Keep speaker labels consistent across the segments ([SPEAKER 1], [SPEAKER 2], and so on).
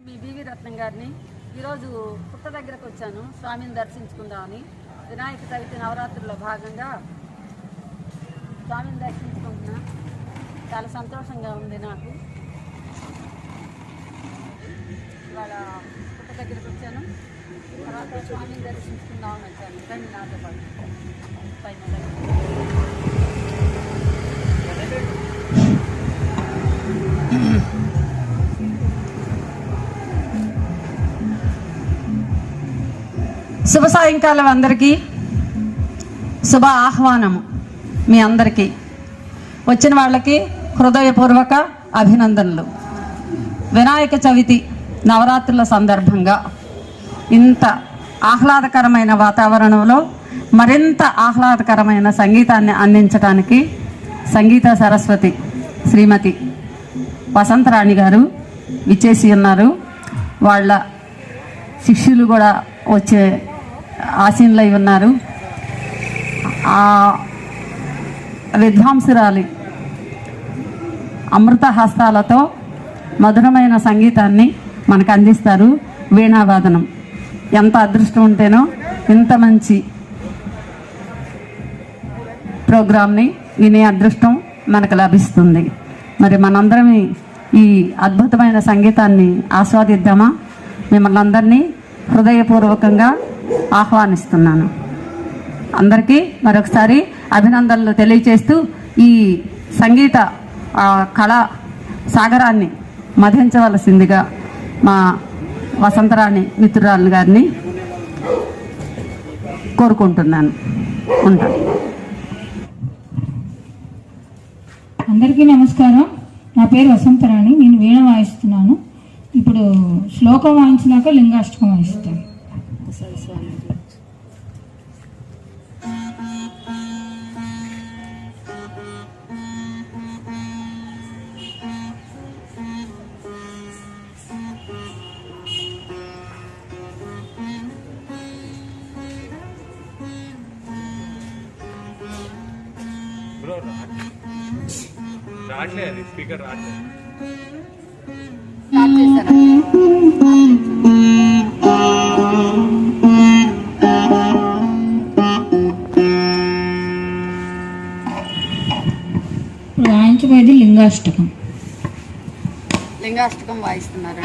[SPEAKER 1] మీ BV రత్నం గారిని ఈరోజు పుట్ట దగ్గరకు వచ్చాను స్వామిని దర్శించుకుందామని. వినాయక చవితి నవరాత్రుల్లో భాగంగా స్వామిని దర్శించుకుంటున్నా. చాలా సంతోషంగా ఉంది నాకు. ఇవాళ పుట్ట దగ్గరకు వచ్చాను, తర్వాత స్వామిని దర్శించుకుందామని వచ్చాను. రండి నాతో పాటు పైన. శుభ సాయంకాలం అందరికీ. శుభ ఆహ్వానము మీ అందరికీ. వచ్చిన వాళ్ళకి హృదయపూర్వక అభినందనలు. వినాయక చవితి నవరాత్రుల సందర్భంగా ఇంత ఆహ్లాదకరమైన వాతావరణంలో మరింత ఆహ్లాదకరమైన సంగీతాన్ని అందించడానికి సంగీత సరస్వతి శ్రీమతి వసంతరాణి గారు విచ్చేసి ఉన్నారు. వాళ్ళ శిష్యులు కూడా వచ్చే ఆసీనులై ఉన్నారు. ఆ విద్వాంసురాలి అమృత హస్తాలతో మధురమైన సంగీతాన్ని మనకు అందిస్తారు. వీణావాదనం ఎంత అదృష్టం ఉంటేనో ఇంత మంచి ప్రోగ్రామ్ని వినే అదృష్టం మనకు లభిస్తుంది. మరి మనందరం ఈ అద్భుతమైన సంగీతాన్ని ఆస్వాదిద్దామా? మిమ్మల్ని అందరినీ హృదయపూర్వకంగా ఆహ్వానిస్తున్నాను. అందరికీ మరొకసారి అభినందనలు తెలియచేస్తూ ఈ సంగీత కళా సాగరాన్ని మధించవలసిందిగా మా వసంతరాణి మిత్రురాలు గారిని కోరుకుంటున్నాను. ఉంటాను.
[SPEAKER 2] అందరికీ నమస్కారం. నా పేరు వసంతరాణి. నేను వీణ వాయిస్తున్నాను. ఇప్పుడు శ్లోకం వాయించినాక లింగాష్టకం వాయిస్తాను.
[SPEAKER 3] రాట్లేదు, స్పీకర్ రాట్లేదు.
[SPEAKER 2] వాయించబోయేది లింగాష్టకం.
[SPEAKER 1] లింగాష్టకం వాయిస్తున్నారు.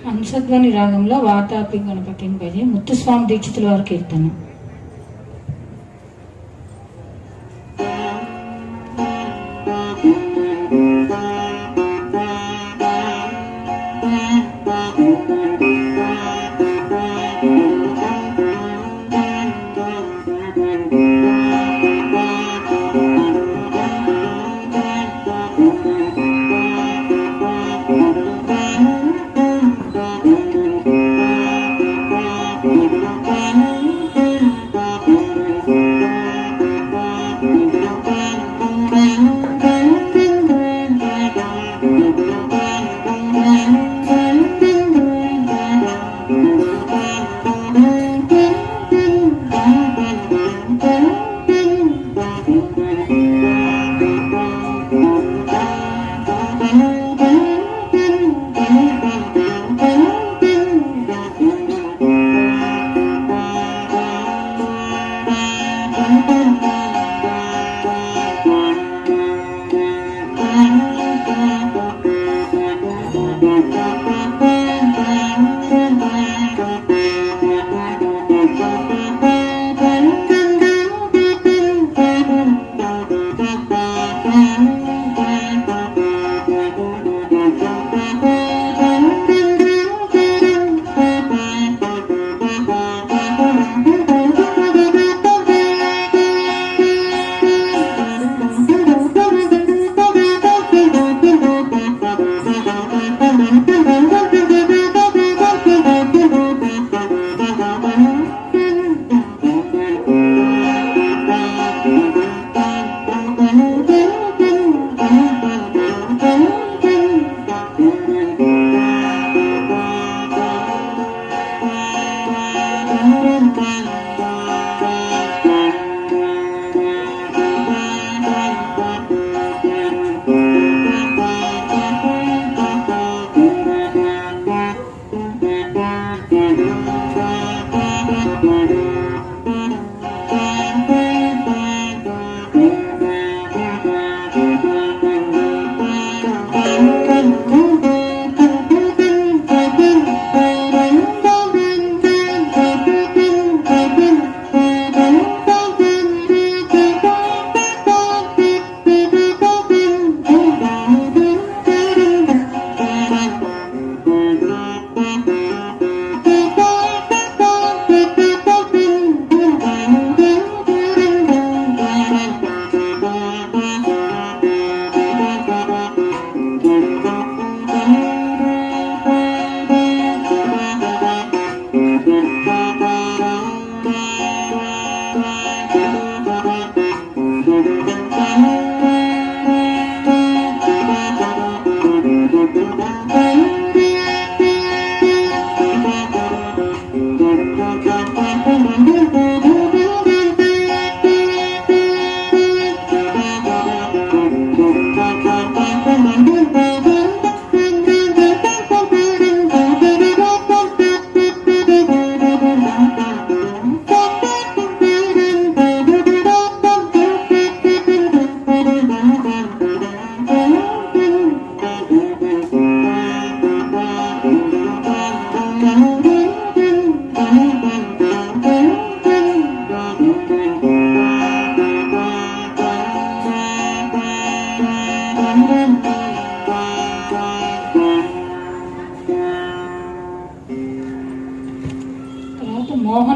[SPEAKER 2] హంసధ్వని రాగంలో వాతాపి గణపతిని భజే ముత్తుస్వామి దీక్షితుల వారి కీర్తన.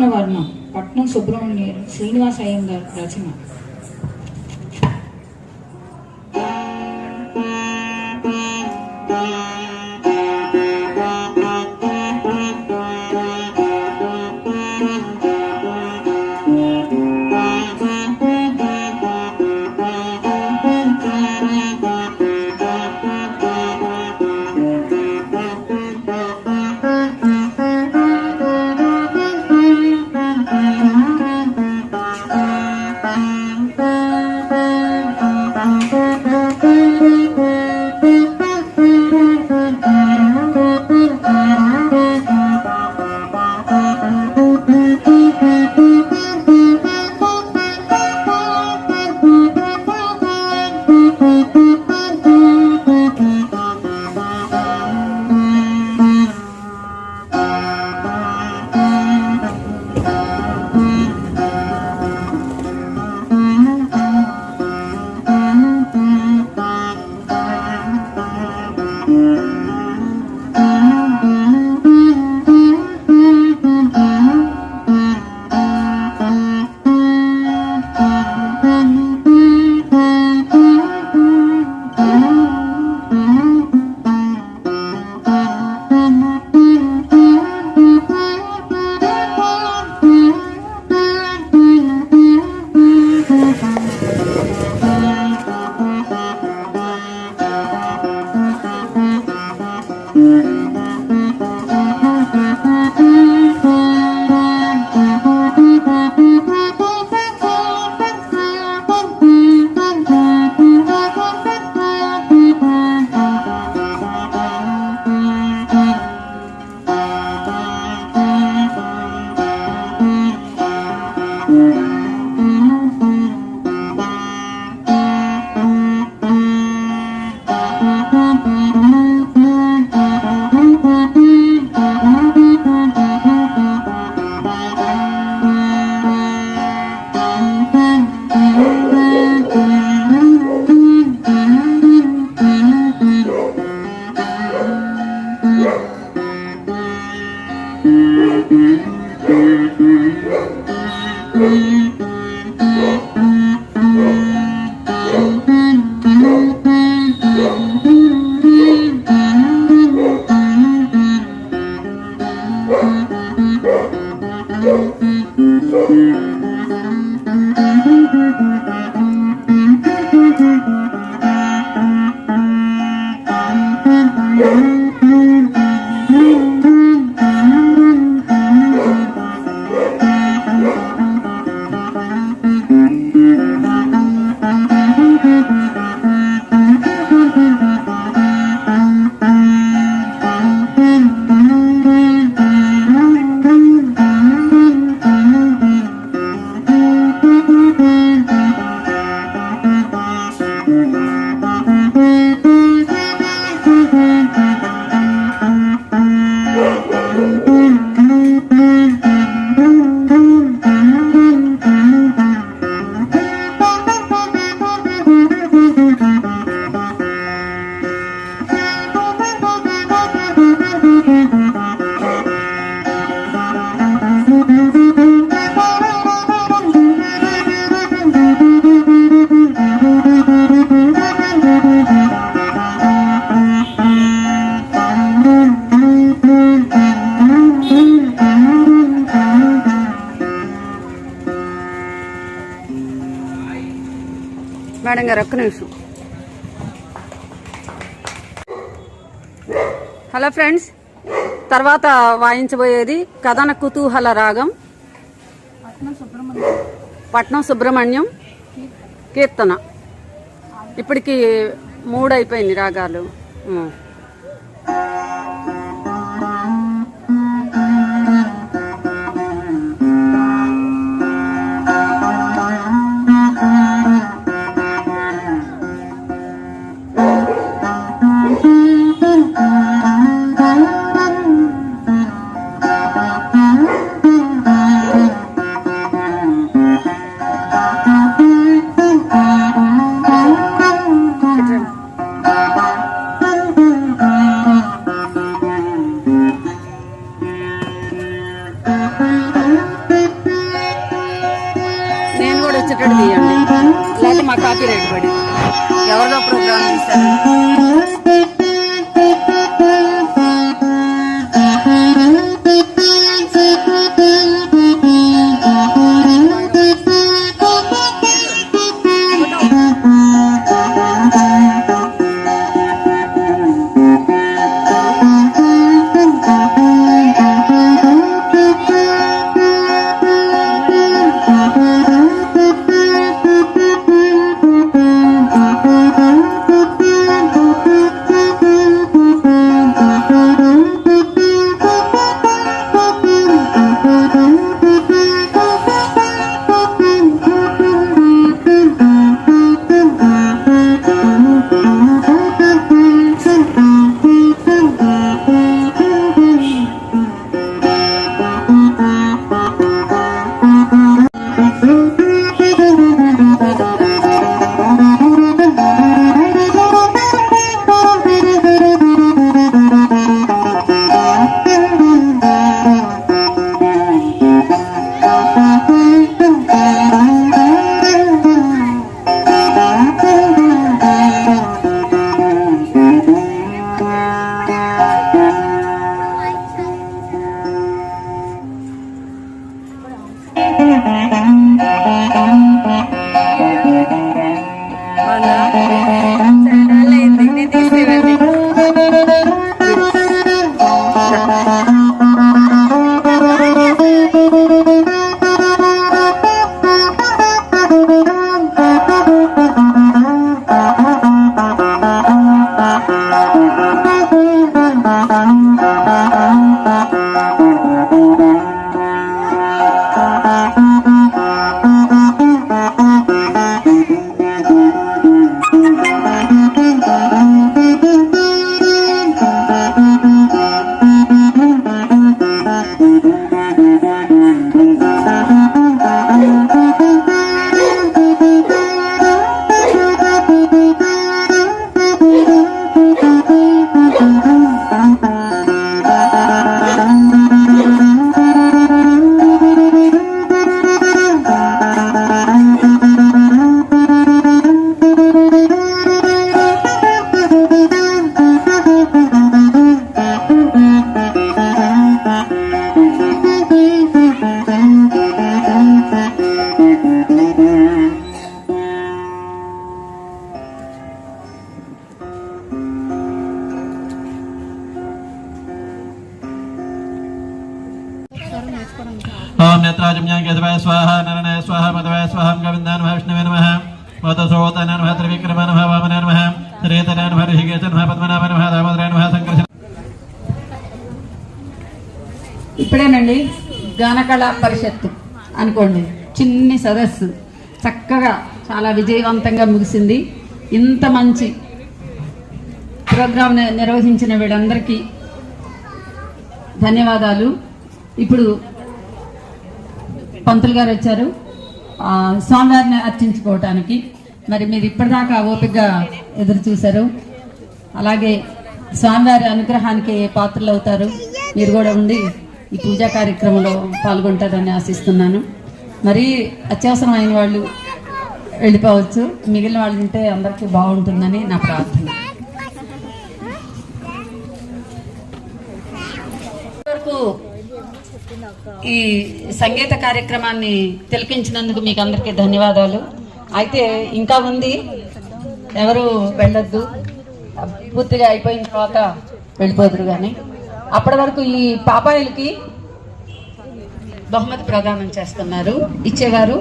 [SPEAKER 2] బృందావన వర్ణం పట్నం సుబ్రహ్మణ్యం శ్రీనివాస అయ్యంగార్ రచన.
[SPEAKER 1] మేడం గారు ఒక్క నిమిషం. హలో ఫ్రెండ్స్, తర్వాత వాయించబోయేది కథన కుతూహల రాగం పట్నం సుబ్రహ్మణ్యం కీర్తన. ఇప్పటికి 3 అయిపోయింది రాగాలు. మా కాపీ రైట్ పడి ఎవరిదో ప్రోగ్రామ్ తీశారు.
[SPEAKER 4] ओम नेत्राजम्यां केशवाय स्वाहा नरनाय स्वाहा मधवाय स्वाहा गोविन्दाय नमः विष्णवे नमः मधुसूदनाय नमः त्रिविक्रमाय नमः वामनाय नमः श्रीधराय नमः ऋषिकेशाय नमः पद्मनाभाय नमः दामोदराय नमः संकर्षणाय.
[SPEAKER 1] ఇప్పుడేనండి గానకళా పరిషత్తు అనుకోండి, చిన్ని సదస్సు చక్కగా చాలా విజయవంతంగా ముగిసింది. ఇంత మంచి ప్రోగ్రాం నిర్వహించిన వీళ్ళందరికీ ధన్యవాదాలు. ఇప్పుడు పంతులు గారు వచ్చారు స్వామివారిని అర్చించుకోవటానికి. మరి మీరు ఇప్పటిదాకా ఓపికగా ఎదురు చూశారు. అలాగే స్వామివారి అనుగ్రహానికి పాత్రలు అవుతారు. మీరు కూడా ఉండి ఈ పూజా కార్యక్రమంలో పాల్గొంటారని ఆశిస్తున్నాను. మరి అత్యవసరమైన వాళ్ళు వెళ్ళిపోవచ్చు, మిగిలిన వాళ్ళు ఉంటే అందరికీ బాగుంటుందని నా ప్రార్థన. వరకు ఈ సంగీత కార్యక్రమాన్ని తిలకించినందుకు మీకు అందరికీ ధన్యవాదాలు. అయితే ఇంకా ఉంది, ఎవరు వెళ్ళొద్దు, పూర్తిగా అయిపోయిన తర్వాత వెళ్ళిపోదురు. కానీ అప్పటి వరకు ఈ పాపాయిలకి బహుమతి ప్రదానం చేస్తున్నారు. ఇచ్చేవారు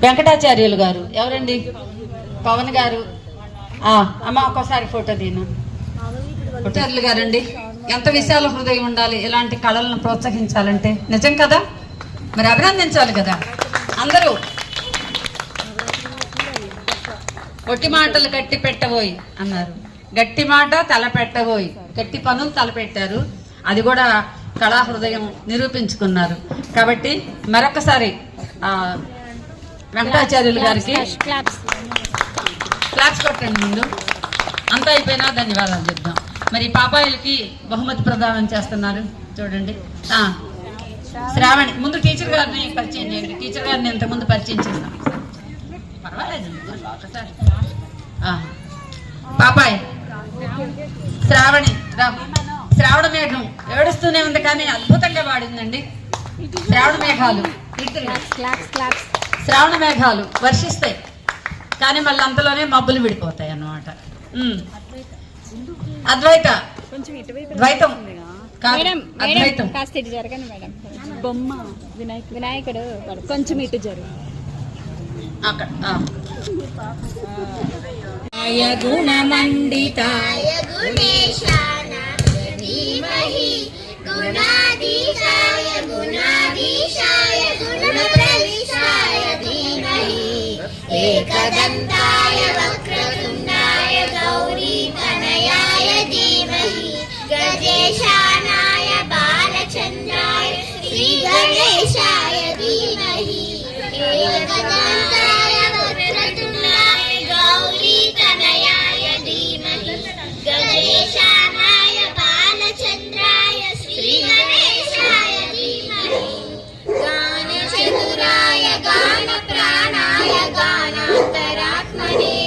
[SPEAKER 1] వెంకటాచార్యులు గారు. ఎవరండి? పవన్ గారు. అమ్మ ఒక్కసారి ఫోటో తీను. వెంకటాచార్యులు గారండి. ఎంత విశాల హృదయం ఉండాలి ఇలాంటి కళలను ప్రోత్సహించాలంటే. నిజం కదా, మరి అభినందించాలి కదా అందరూ. ఒట్టి మాటలు గట్టి పెట్టబోయి అన్నారు, గట్టి మాట తల పెట్టబోయి, గట్టి పనులు తలపెట్టారు. అది కూడా కళా హృదయం నిరూపించుకున్నారు. కాబట్టి మరొకసారి వెంకటాచార్యులు గారికి క్లాప్స్ కొట్టండి. ముందు అంతా అయిపోయినా ధన్యవాదాలు చెప్దాం. మరి పాపాయిలకి బహుమతి ప్రదానం చేస్తున్నారు చూడండి. శ్రావణి ముందు టీచర్ గారిని పరిచయం చేయండి. టీచర్ గారిని ఇంతకుముందు పరిచయం చేస్తాం. పర్వాలేదు ఒకసారి. పాపాయ్ శ్రావణి శ్రావణ మేఘం ఏడుస్తూనే ఉంది కానీ అద్భుతంగా పాడిందండి. శ్రావణ మేఘాలు శ్రావణ మేఘాలు వర్షిస్తాయి కానీ మళ్ళీ అంతలోనే మబ్బులు విడిపోతాయి అన్నమాట. అద్వైత ద్వైతం అద్వైతం
[SPEAKER 5] కాస్త ఇటు జరగండి మేడం. బొమ్మ వినాయకుడు కొంచెం ఇటు జరుగు.
[SPEAKER 1] అక్కడ
[SPEAKER 6] గుణమండితాయ గుణేశాయ ధీమహి గుణాధీశాయ గుణాధీశాయ గుణప్రవిశాయ ధీమహి ఏకదంతాయ వక్రతుండాయ గౌరీతనయాయ ధీమహి గజేశానాయ బాలచంద్రాయ శ్రీగణేశాయ ధీమహి ఏకదంతాయ వక్రతుండాయ గౌరీతనయాయ ధీమహి గజేశానాయ బాలచంద్రాయ శ్రీగణేశాయ ధీమహి గానచతురాయ గానప్రాణాయ గానాంతరాత్మనే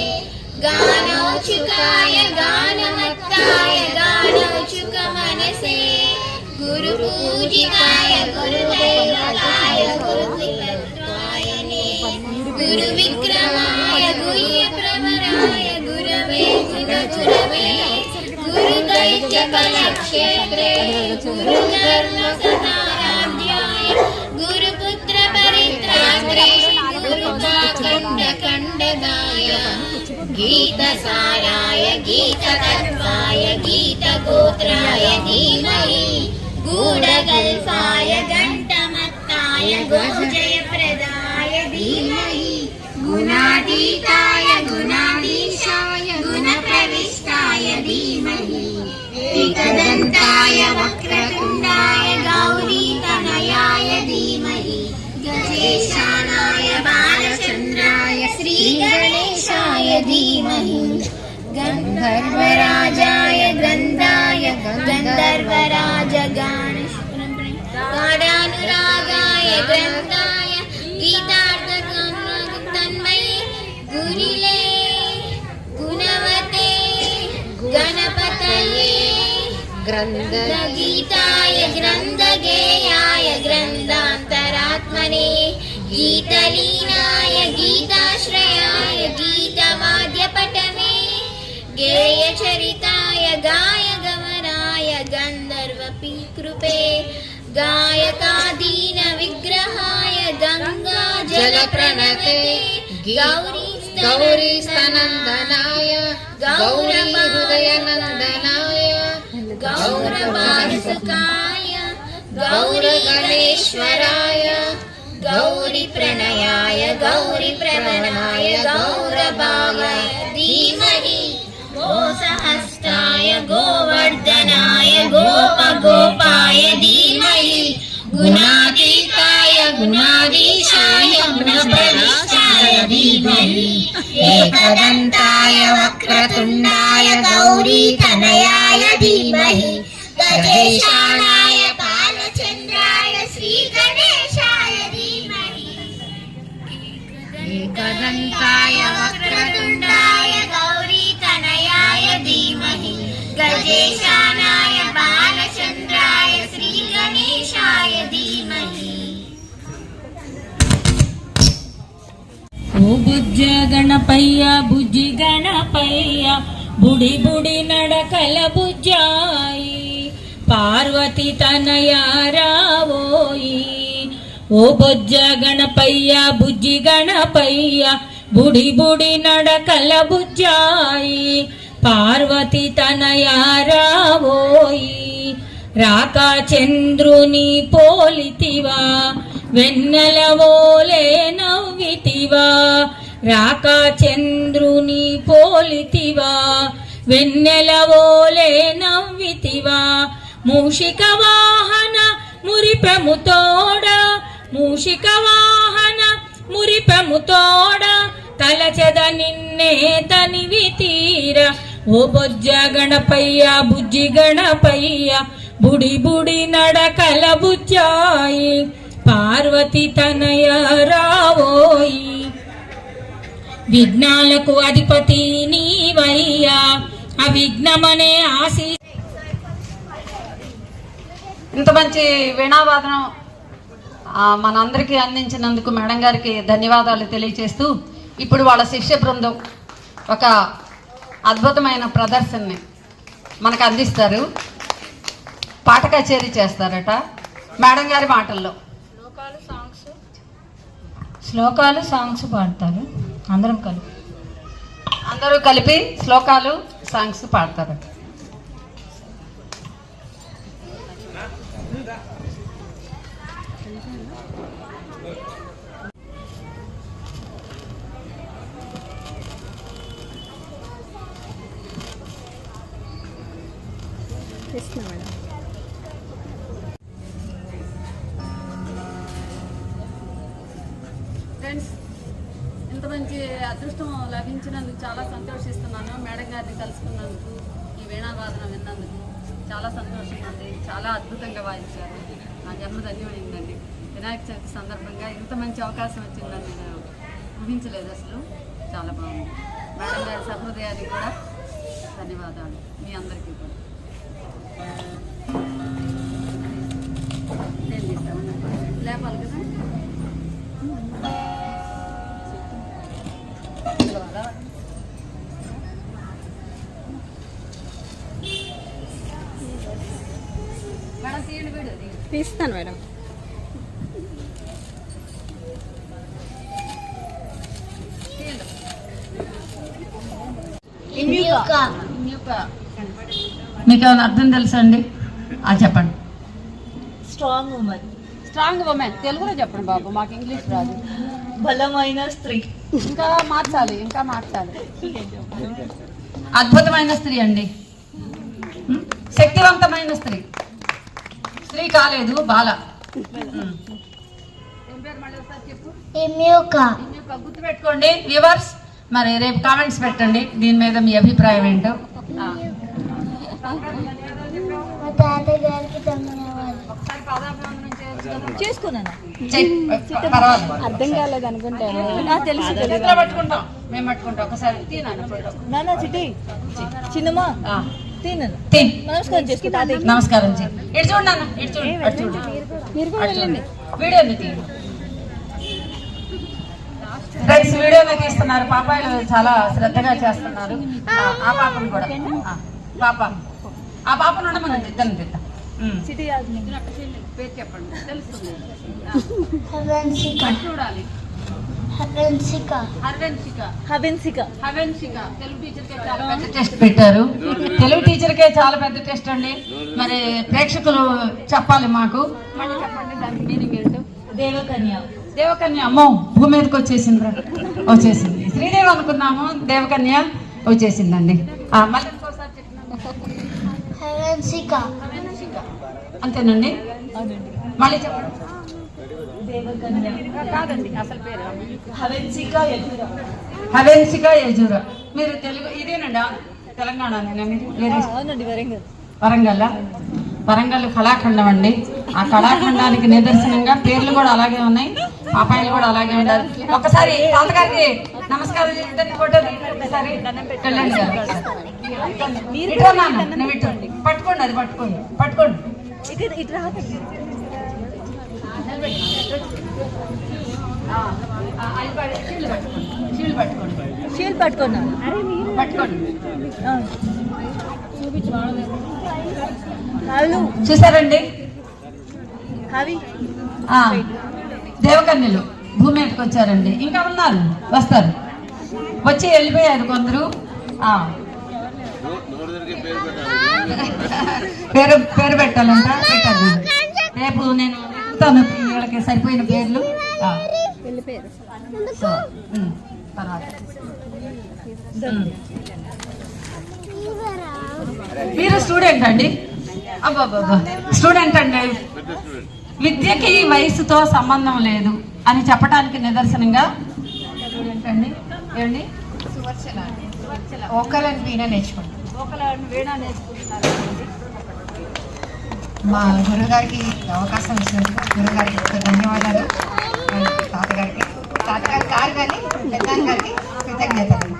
[SPEAKER 6] గానౌచుకాయ గానమత్తాయ గానౌచుక మనసే గురుపూజితాయ గురుదైవతాయ గురువిక్రమాయనే గురువిక్రమాయ గుహ్యప్రవరాయ గురవే గుణగురవే గురుదైత్యకలక్షేత్రే గురుధర్మసహారాధ్యాయ గురుపుత్ర పరిత్రాత్రే గురుపాఖండకండదాయ గీతసారాయ గీతతత్వాయ గీతగోత్రాయ ధీమహి గూఢగల్పాయ ఘంటమత్తాయ గోజయప్రదాయ ధీమహి గుణాతీతాయ గుణాధీశాయ గుణప్రవిష్టాయ ధీమహి ఏకదంతాయ వక్రతుండాయ గౌరీతనయాయ ధీమహి గజేశానాయ బాలచంద్రాయ శ్రీగణేశాయ ధీమహి గంధర్వరాజాయ గంధాయ గంధర్వరాజ గాఢానురాగాయ గ్రంథాయ గీతార్థతన్మయే గురిలే గుణవతే గణపతయే గ్రంథగీతాయ గ్రంథగేయాయ గ్రంథాంతరాత్మనే గీతలీనాయ గీతాశ్రయాయ గీతవాద్యపటమే గేయచరితాయ గాయగమనాయ గంధర్వపీకృపే గాయకాదీన విగ్రహాయ గంగా జలప్రణతే గౌరీస్తనందనాయ గౌరీహృదయనందనాయ గౌరవాసుకాయ గౌరగణేశ్వరాయ గౌరీ ప్రణయాయ గౌరీ ప్రవణాయ గౌరభాగాయ ధీమహి గోసహస్రాయ గోవర్ధనాయ గోపగోపాయ ధీమహి గుణాతీతాయ గుణాధీశాయ గుణప్రవిష్టాయ ధీమహి ఏకదంతాయ వక్రతుండాయ గౌరీతనయాయ ధీమహి గజేశానాయ బాలచంద్రాయ శ్రీగణేశాయ ధీమహి ఏకదంతాయ వక్రతుండాయ గౌరీతనయాయ ధీమహి గజేశానాయ బాలచంద్రాయ శ్రీగణేశాయ ధీమహి.
[SPEAKER 7] ఓ బుజ్జ గణపయ్య బుజ్జి గణపయ్య బుడి బుడి నడకల బుజ్జాయి పార్వతి తనయారావోయి. ఓ బొజ్జ గణపయ్య బుజ్జి గణపయ్య బుడి బుడి నడకల బుజ్జాయి పార్వతి తనయారావోయి. రాకా చంద్రుని పోలితివా వెన్నెలవోలే నవ్వితివా రాకా చంద్రుని పోలితివా వెన్నెలవోలే నవ్వితివా. మూషిక వాహన మురిపెముతోడ మూషిక వాహన మురిపెముతోడ తలచెద నిన్నే తనివి తీర. ఓ బొజ్జ గణపయ్య బుజ్జి గణపయ్య బుడి బుడి నడకల బుజ్జాయి పార్వతి తనయ రావోయి. విఘ్నాలకు అధిపతి నీవయ్యా అవిఘ్నమనే ఆశీ
[SPEAKER 1] ఇంత మంచి వీణావాదనం మనందరికీ అందించినందుకు మేడం గారికి ధన్యవాదాలు తెలియజేస్తూ ఇప్పుడు వాళ్ళ శిష్య బృందం ఒక అద్భుతమైన ప్రదర్శనని మనకు అందిస్తారు. పాట కచేరీ చేస్తారట మేడం గారి మాటల్లో.
[SPEAKER 2] శ్లోకాలు సాంగ్స్ పాడతారు.
[SPEAKER 1] అందరూ కలిపి శ్లోకాలు సాంగ్స్ పాడతారట. ఫ్రెండ్స్, ఇంత మంచి అదృష్టం లభించినందుకు చాలా సంతోషిస్తున్నాను. మేడం గారిని కలుసుకున్నందుకు, ఈ వీణావాదన విన్నందుకు చాలా సంతోషంగా ఉంది. చాలా అద్భుతంగా వాయించారు. నా జన్మ ధన్యమైందండి. వినాయక చవితి సందర్భంగా ఇంత మంచి అవకాశం వచ్చిందని నేను ఊహించలేదు అసలు. చాలా బాగుంది. మేడం గారి సహృదయానికి కూడా ధన్యవాదాలు. మీ అందరికీ కూడా నేను తీస్తామని లేపాలి కదా. మేడం తీయండి, వీడియో
[SPEAKER 5] తీస్తాను మేడం.
[SPEAKER 1] తీయండి. మీకు ఏమైనా అర్థం తెలుసా అండి? చెప్పండి.
[SPEAKER 5] Strong women.
[SPEAKER 1] స్ట్రాంగ్ ఉమెన్ తెలుగులో చెప్పండి బాబు, మాకు ఇంగ్లీష్ రాదు.
[SPEAKER 5] బలమైన స్త్రీ.
[SPEAKER 1] ఇంకా మార్చాలి. అద్భుతమైన స్త్రీ అండి. శక్తివంతమైన స్త్రీ. స్త్రీ కాలేదు, బాల. గుర్తుపెట్టుకోండి వ్యూవర్స్. మరి రేపు కామెంట్స్ పెట్టండి దీని మీద మీ అభిప్రాయం ఏంటో.
[SPEAKER 5] చేసుకున్నాను.
[SPEAKER 1] అర్థం కాలేదు అనుకుంటాను. పట్టుకుంటాం, మేము పట్టుకుంటాం. ఒకసారి
[SPEAKER 5] నాన్న చిట్టి చిన్నమ్మా తిన్నాను. నమస్కారం చేసుకుంటా.
[SPEAKER 1] నమస్కారం చెయ్యి. ఇటు చూడు నాన్న, ఇటు చూడు, అటు చూడు. వీడియో తీయండి ఫ్రెండ్స్. వీడియోలో తీస్తున్నారు. పాపాయిలు చాలా శ్రద్ధగా చేస్తున్నారు. ఆ పాపను కూడా ఆ పాపను ఉండమనండి. ఇద్దరిని తిద్దాం. పేరు చెప్పండి, తెలుస్తుంది. చూడాలి. తెలుగు టీచర్కే చాలా పెద్ద టెస్ట్ పెట్టారు. తెలుగు టీచర్కే చాలా పెద్ద టెస్ట్ అండి. మరి ప్రేక్షకులు చెప్పాలి మాకు. మళ్ళీ చెప్పండి దానికి మీనింగ్ ఏంటో. దేవకన్య. అమ్మో, భూమి మీదకి వచ్చేసింది. శ్రీదేవి అనుకున్నాము, దేవకన్య వచ్చేసిందండి. మళ్ళీ ఇంకోసారి చెప్పిన అంతేనండి. మళ్ళీ చెప్పండి. కాదండి, అసలు పేరు హవెన్సిక యజూరా. మీరు తెలుగు ఇదేనండి, తెలంగాణ వరంగల్ కళాఖండం అండి. ఆ కళాఖండానికి నిదర్శనంగా పేర్లు కూడా అలాగే ఉన్నాయి, పాపాయిలు కూడా అలాగే ఉండాలి. ఒకసారి తాతగారికి నమస్కారం చేయండి. ఫోటో ఒకసారి వెళ్ళండి. పట్టుకోండి, అది పట్టుకోండి.
[SPEAKER 5] షీల్డ్ పట్టుకోండి.
[SPEAKER 1] చూసారండి, దేవకన్యలు భూమి మీదకి వచ్చారండి. ఇంకా ఉన్నారు, వస్తారు. వచ్చి వెళ్ళిపోయారు కొందరు. పేరు పెట్టాలంట. పెట్టారు. రేపు నేను చెప్తాను వీళ్ళకి సరిపోయిన పేర్లు. మీరు స్టూడెంట్ అండి? అబ్బాబ్బా, స్టూడెంట్ అండి. విద్యకి వయసుతో సంబంధం లేదు అని చెప్పడానికి నిదర్శనంగా స్టూడెంట్ అండి. ఏమండి?
[SPEAKER 8] ఓకల్ అండ్ వీణ నేర్చుకుంటాం. మా గురుగారికి అవకాశం ఇచ్చినందుకు గురుగారికి ధన్యవాదాలు. తాతగారికి కాదు కానీ పెద్ద గారికి కృతజ్ఞతలు.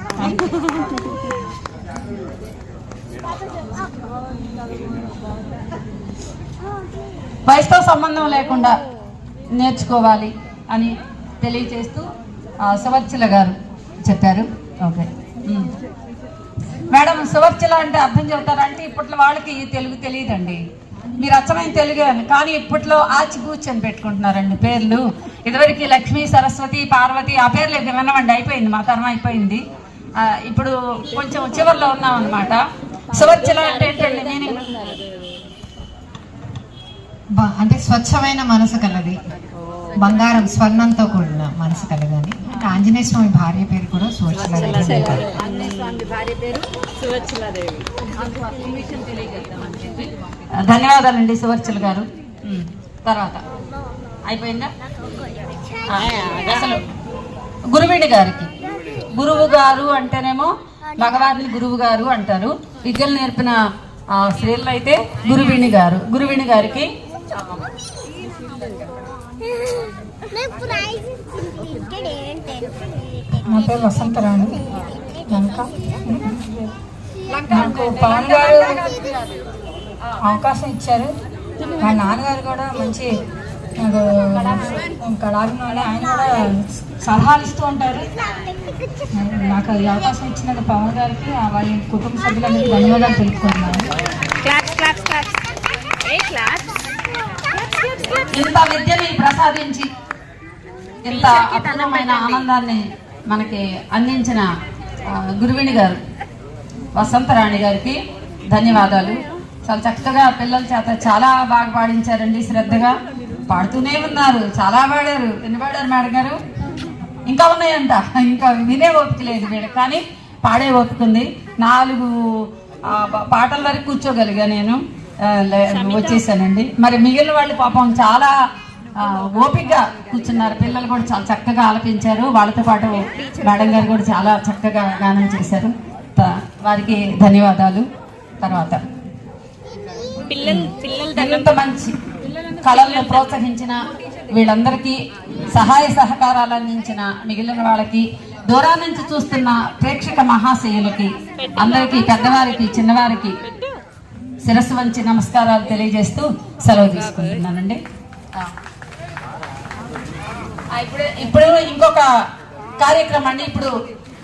[SPEAKER 1] వయసుతో సంబంధం లేకుండా నేర్చుకోవాలి అని తెలియజేస్తూ సువర్చల గారు చెప్పారు. ఓకే మేడం, సువర్చల అంటే అర్థం చెబుతారంటే ఇప్పట్లో వాళ్ళకి తెలుగు తెలియదండి. మీరు అచ్చమైన తెలుగు అని, కానీ ఇప్పట్లో ఆచిబూచి అని పెట్టుకుంటున్నారండి పేర్లు. ఇదివరకు లక్ష్మి, సరస్వతి, పార్వతి ఆ పేర్లు వినవండి, అయిపోయింది, మా తరం అయిపోయింది. ఇప్పుడు కొంచెం చివరిలో ఉన్నాం అనమాట. సువర్చల అంటే ఏంటండి మీనింగ్?
[SPEAKER 8] అంటే స్వచ్ఛమైన మనసు కలది, బంగారం స్వర్ణంతో కూడిన మనసు కలదని. అంటే ఆంజనేయ స్వామి భార్య పేరు కూడా సువర్చలాదేవి.
[SPEAKER 1] ధన్యవాదాలండి సువర్చల గారు. తర్వాత అయిపోయిందా? అసలు గురువిణి గారికి, గురువు గారు అంటేనేమో మగవారిని గురువు గారు అంటారు. విద్యలు నేర్పిన స్త్రీలు అయితే గురువిణి గారు. గురువిణి గారికి
[SPEAKER 2] నా పేరు వసంతరాణి. నాకు పవన్ గారు అవకాశం ఇచ్చారు. మా నాన్నగారు కూడా మంచి కళాభిమాని, ఆయన కూడా సలహాలు ఇస్తూ ఉంటారు. నాకు ఈ అవకాశం ఇచ్చినందుకు పవన్ గారికి, వారి కుటుంబ సభ్యులందరికీ ధన్యవాదాలు తెలుపుకుంటున్నాను.
[SPEAKER 1] ఇంత విద్యని ప్రసాదించి ఇంత అద్భుతమైన ఆనందాన్ని మనకి అందించిన గురువిణి గారు వసంతరాణి గారికి ధన్యవాదాలు. చాలా చక్కగా పిల్లల చేత చాలా బాగా పాడించారండి. శ్రద్ధగా పాడుతూనే ఉన్నారు, చాలా పాడారు. ఎన్ని పాడారు మేడం గారు? ఇంకా ఉన్నాయంట, ఇంకా వినే ఓపిక లేదు వీళ్ళకి, కానీ పాడే ఓపిక ఉంది. 4 పాటల వరకు కూర్చోగలిగా నేను, వచ్చేసానండి. మరి మిగిలిన వాళ్ళు పాపం చాలా ఓపికగా కూర్చున్నారు. పిల్లలు కూడా చాలా చక్కగా ఆలపించారు. వాళ్ళతో పాటు మేడం గారు కూడా చాలా చక్కగా గానం చేశారు. వారికి ధన్యవాదాలు. తర్వాత ఇంత మంచి కళలను ప్రోత్సహించిన వీళ్ళందరికీ, సహాయ సహకారాలు అందించిన మిగిలిన వాళ్ళకి, దూరం నుంచి చూస్తున్న ప్రేక్షక మహాశయులకి అందరికీ, పెద్దవారికి చిన్నవారికి శిరస్సు వంచి నమస్కారాలు తెలియజేస్తూ సెలవు తీసుకుంటున్నానండి. ఇప్పుడు ఇంకొక కార్యక్రమం అండి. ఇప్పుడు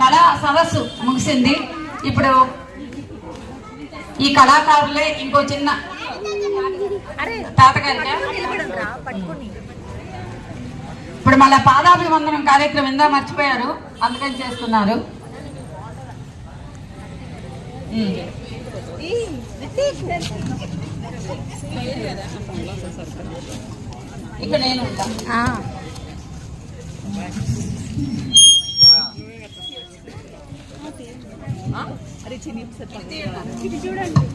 [SPEAKER 1] కళా సదస్సు ముగిసింది. ఇప్పుడు ఈ కళాకారులే ఇంకో చిన్న తాతగారిగా ఇప్పుడు మళ్ళీ పాదాభివందనం కార్యక్రమం ఇందా మర్చిపోయారు, అందుకని చేస్తున్నారు. ఇక నేను చూడండి.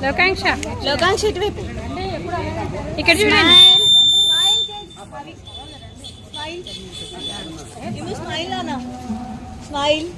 [SPEAKER 5] లోకాంక్ష ఇటువైపు ఇక్కడ చూడండి. స్మైల్